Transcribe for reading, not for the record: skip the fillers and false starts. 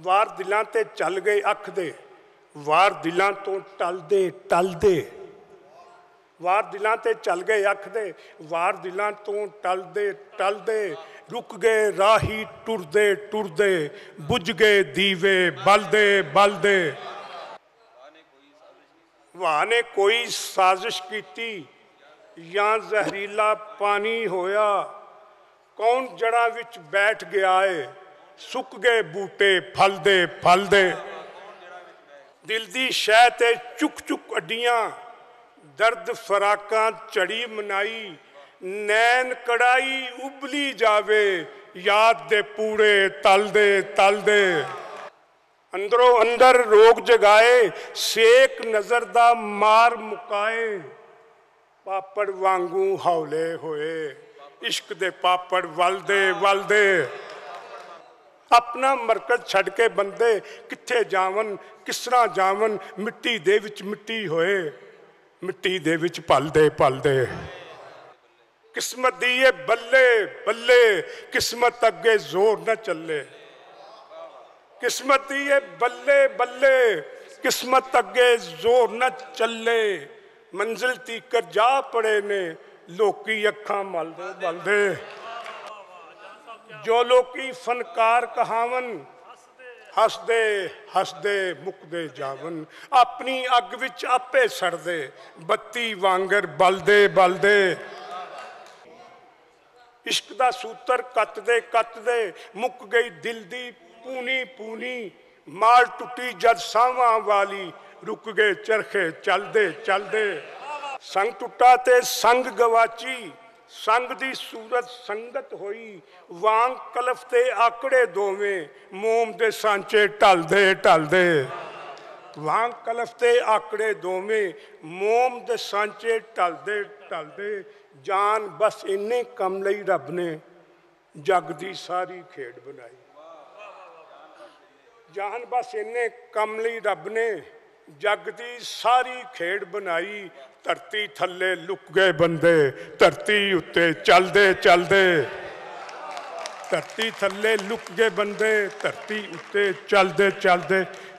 वार दिलों ते चल गए अख दे, वार दिलों तो टलदे टलदे, वार दिलों ते चल गए अख दे, वार दिलों तो टलदे टलदे, रुक गए राही टुरदे टुरदे, बुझ गए दीवे बलदे बलदे। वाह ने कोई साजिश की या जहरीला पानी होया, कौन जड़ा विच बैठ गया है, सुक गए बूटे फलदे फलदे। दिल दी शह ते चुक चुक अड्डियां, दर्द फराकां चढ़ी मनाई, नैन कड़ाई उबली जावे, याद दे पूरे तलदे तलदे। अंदरों अंदर रोग जगाए, सेक नजर दा मार मुकाए, पापड़ वांगू हौले होए, इश्क दे पापड़ वलदे वलदे। अपना मरकज छड़ के बंदे किथे जावन, किस तरह जावन, मिट्टी दे विच मिट्टी होए, मिट्टी दे विच पलदे पलदे। किस्मत दी ये बल्ले बल्ले, किस्मत अगे जोर न चले, किस्मत दी ये बल्ले बल्ले, किस्मत अगे जोर न चले। मंजिल तीकर जा पड़े ने लोकी अखां मलदे मलदे। जो लोकी फनकार कहावन, हसदे हसदे मुकदे जावन, अपनी अग विच आपे सड़दे, बत्ती वांगर बलदे बलदे। इश्क दा सूत्र कतदे मुक गई दिल दी पूनी पूनी, माल टुटी जद सावां वाली, रुक गए चरखे चलदे चलदे। संग टुटा ते संग गवाची, संग दी सूरत संगत होई, वांग कलफ ते आकड़े दोवें, मोम दे सांचे टलदे टलदे। वांग कलफ ते आकड़े दोवें, मोम दे सांचे टलदे टलदे। जान बस इन्ने कम लई रब ने जग दी सारी खेड बनाई, जान बस इन्ने कम लई रब ने जग दी सारी खेड बनाई। धरती थल्ले लुक गए बंदे, धरती उत्ते चलदे चलदे, धरती थल्ले लुक गए बंदे, धरती उत्ते चलदे चलदे।